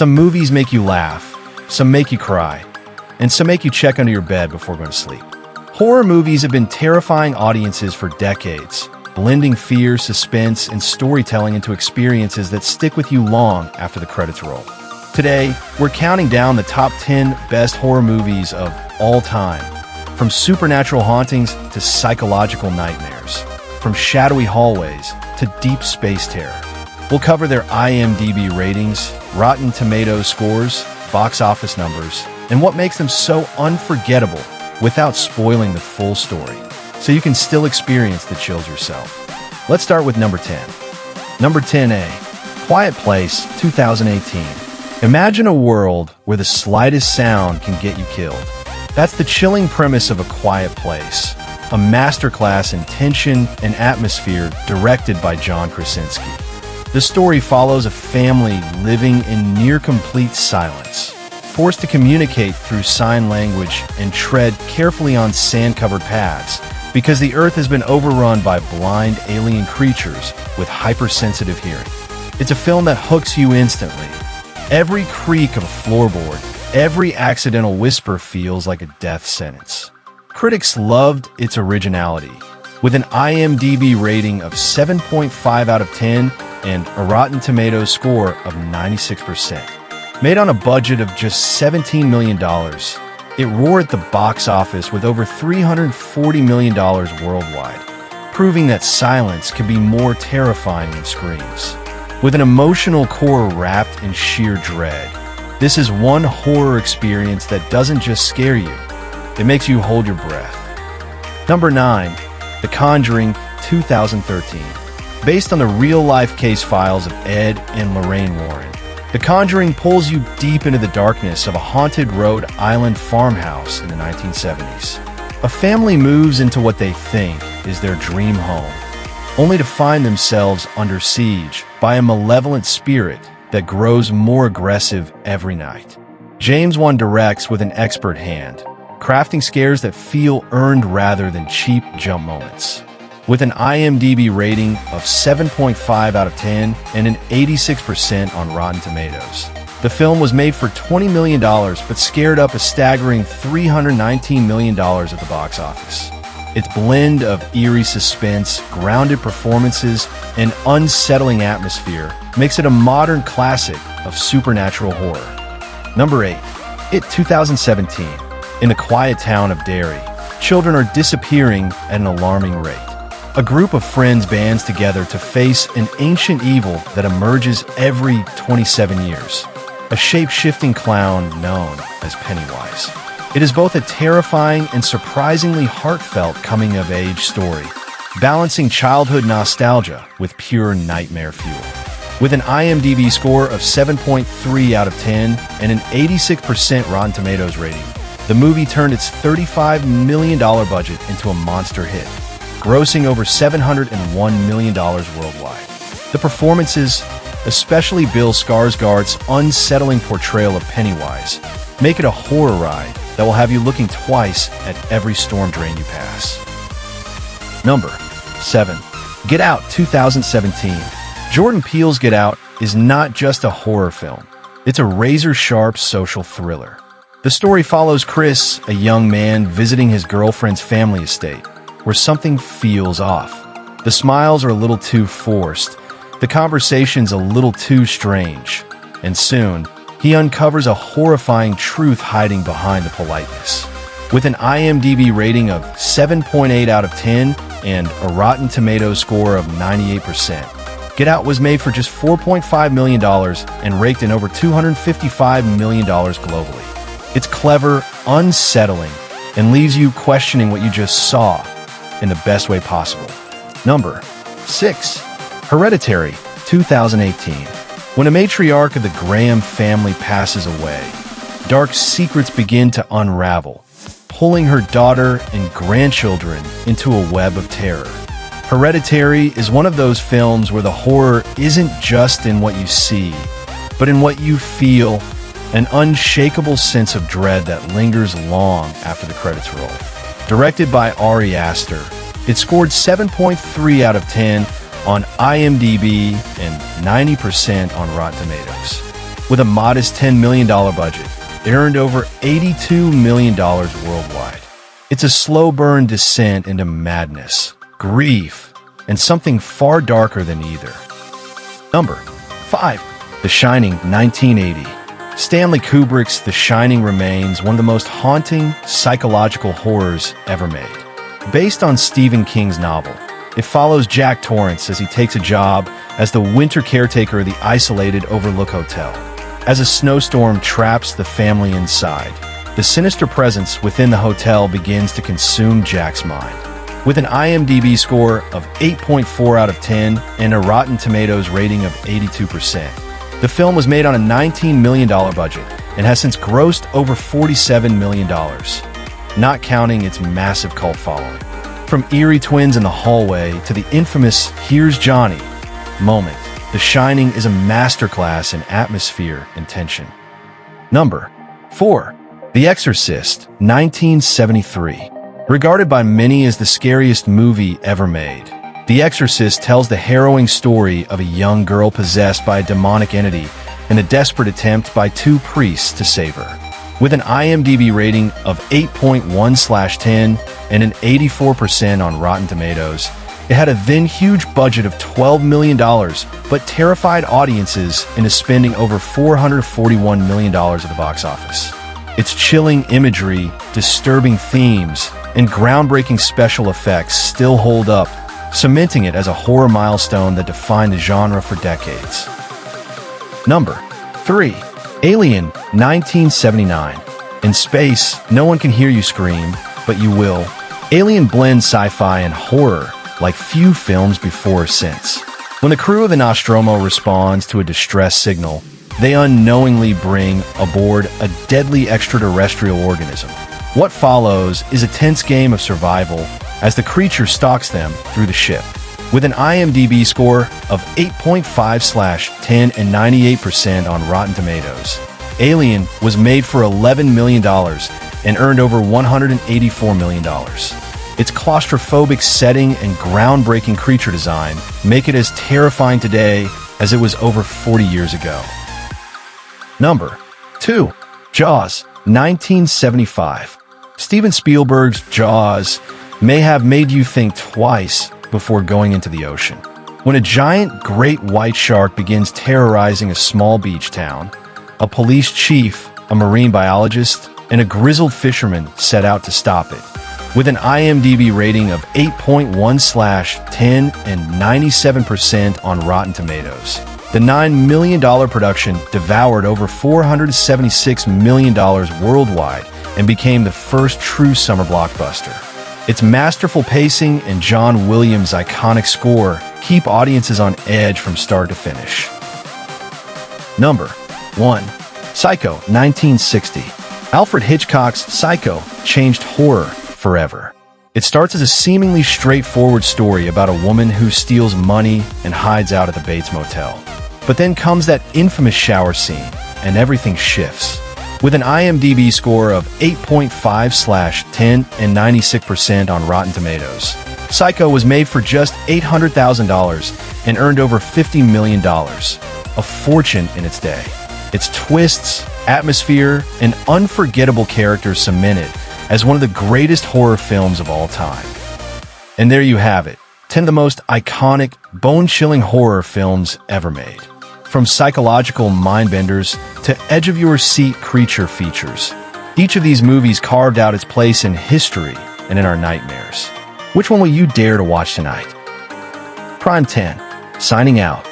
Some movies make you laugh, some make you cry, and some make you check under your bed before going to sleep. Horror movies have been terrifying audiences for decades, blending fear, suspense, and storytelling into experiences that stick with you long after the credits roll. Today, we're counting down the top 10 best horror movies of all time, from supernatural hauntings to psychological nightmares, from shadowy hallways to deep space terror. We'll cover their IMDb ratings, Rotten Tomatoes scores, box office numbers, and what makes them so unforgettable without spoiling the full story, so you can still experience the chills yourself. Let's start with number 10. Number 10A, Quiet Place, 2018. Imagine a world where the slightest sound can get you killed. That's the chilling premise of A Quiet Place, a masterclass in tension and atmosphere directed by John Krasinski. The story follows a family living in near-complete silence, forced to communicate through sign language and tread carefully on sand-covered paths because the Earth has been overrun by blind alien creatures with hypersensitive hearing. It's a film that hooks you instantly. Every creak of a floorboard, every accidental whisper feels like a death sentence. Critics loved its originality, with an IMDb rating of 7.5 out of 10 and a Rotten Tomatoes score of 96%. Made on a budget of just $17 million, it roared at the box office with over $340 million worldwide, proving that silence can be more terrifying than screams. With an emotional core wrapped in sheer dread, this is one horror experience that doesn't just scare you, it makes you hold your breath. Number 9. The Conjuring, 2013. Based on the real-life case files of Ed and Lorraine Warren, The Conjuring pulls you deep into the darkness of a haunted Rhode Island farmhouse in the 1970s. A family moves into what they think is their dream home, only to find themselves under siege by a malevolent spirit that grows more aggressive every night. James Wan directs with an expert hand, crafting scares that feel earned rather than cheap jump moments. With an IMDb rating of 7.5 out of 10 and an 86% on Rotten Tomatoes. The film was made for $20 million but scared up a staggering $319 million at the box office. Its blend of eerie suspense, grounded performances, and unsettling atmosphere makes it a modern classic of supernatural horror. Number 8. It 2017. In the quiet town of Derry, children are disappearing at an alarming rate. A group of friends bands together to face an ancient evil that emerges every 27 years, a shape-shifting clown known as Pennywise. It is both a terrifying and surprisingly heartfelt coming-of-age story, balancing childhood nostalgia with pure nightmare fuel. With an IMDb score of 7.3 out of 10 and an 86% Rotten Tomatoes rating, the movie turned its $35 million budget into a monster hit, grossing over $701 million worldwide. The performances, especially Bill Skarsgård's unsettling portrayal of Pennywise, make it a horror ride that will have you looking twice at every storm drain you pass. Number 7. Get Out, 2017. Jordan Peele's Get Out is not just a horror film. It's a razor-sharp social thriller. The story follows Chris, a young man visiting his girlfriend's family estate, where something feels off. The smiles are a little too forced, the conversation's a little too strange, and soon, he uncovers a horrifying truth hiding behind the politeness. With an IMDb rating of 7.8 out of 10 and a Rotten Tomatoes score of 98%, Get Out was made for just $4.5 million and raked in over $255 million globally. It's clever, unsettling, and leaves you questioning what you just saw in the best way possible. Number 6. Hereditary, 2018. When a matriarch of the Graham family passes away, dark secrets begin to unravel, pulling her daughter and grandchildren into a web of terror. Hereditary is one of those films where the horror isn't just in what you see, but in what you feel, an unshakable sense of dread that lingers long after the credits roll. Directed by Ari Aster, it scored 7.3 out of 10 on IMDb and 90% on Rotten Tomatoes. With a modest $10 million budget, it earned over $82 million worldwide. It's a slow burn descent into madness, grief, and something far darker than either. Number 5. The Shining, 1980. Stanley Kubrick's The Shining remains one of the most haunting psychological horrors ever made. Based on Stephen King's novel, it follows Jack Torrance as he takes a job as the winter caretaker of the isolated Overlook Hotel. As a snowstorm traps the family inside, the sinister presence within the hotel begins to consume Jack's mind. With an IMDb score of 8.4 out of 10 and a Rotten Tomatoes rating of 82%, the film was made on a $19 million budget and has since grossed over $47 million, not counting its massive cult following. From eerie twins in the hallway to the infamous "Here's Johnny" moment, The Shining is a masterclass in atmosphere and tension. Number 4. The Exorcist, 1973. Regarded by many as the scariest movie ever made, The Exorcist tells the harrowing story of a young girl possessed by a demonic entity in a desperate attempt by two priests to save her. With an IMDb rating of 8.1/10 and an 84% on Rotten Tomatoes, it had a then huge budget of $12 million, but terrified audiences into spending over $441 million at the box office. Its chilling imagery, disturbing themes, and groundbreaking special effects still hold up, cementing it as a horror milestone that defined the genre for decades. Number 3. Alien, 1979. In space, no one can hear you scream, but you will. Alien blends sci-fi and horror like few films before or since. When the crew of the Nostromo responds to a distress signal, they unknowingly bring aboard a deadly extraterrestrial organism. What follows is a tense game of survival as the creature stalks them through the ship. With an IMDb score of 8.5/10 and 98% on Rotten Tomatoes, Alien was made for $11 million and earned over $184 million. Its claustrophobic setting and groundbreaking creature design make it as terrifying today as it was over 40 years ago. Number 2. Jaws, 1975. Steven Spielberg's Jaws may have made you think twice before going into the ocean. When a giant great white shark begins terrorizing a small beach town, a police chief, a marine biologist, and a grizzled fisherman set out to stop it. With an IMDb rating of 8.1/10 and 97% on Rotten Tomatoes, the $9 million production devoured over $476 million worldwide and became the first true summer blockbuster. Its masterful pacing and John Williams' iconic score keep audiences on edge from start to finish. Number 1. Psycho, 1960. Alfred Hitchcock's Psycho changed horror forever. It starts as a seemingly straightforward story about a woman who steals money and hides out at the Bates Motel. But then comes that infamous shower scene, and everything shifts. With an IMDb score of 8.5/10 and 96% on Rotten Tomatoes, Psycho was made for just $800,000 and earned over $50 million, a fortune in its day. Its twists, atmosphere, and unforgettable characters cemented as one of the greatest horror films of all time. And there you have it, 10 of the most iconic, bone-chilling horror films ever made. From psychological mind-benders to edge-of-your-seat creature features, each of these movies carved out its place in history and in our nightmares. Which one will you dare to watch tonight? Prime 10, signing out.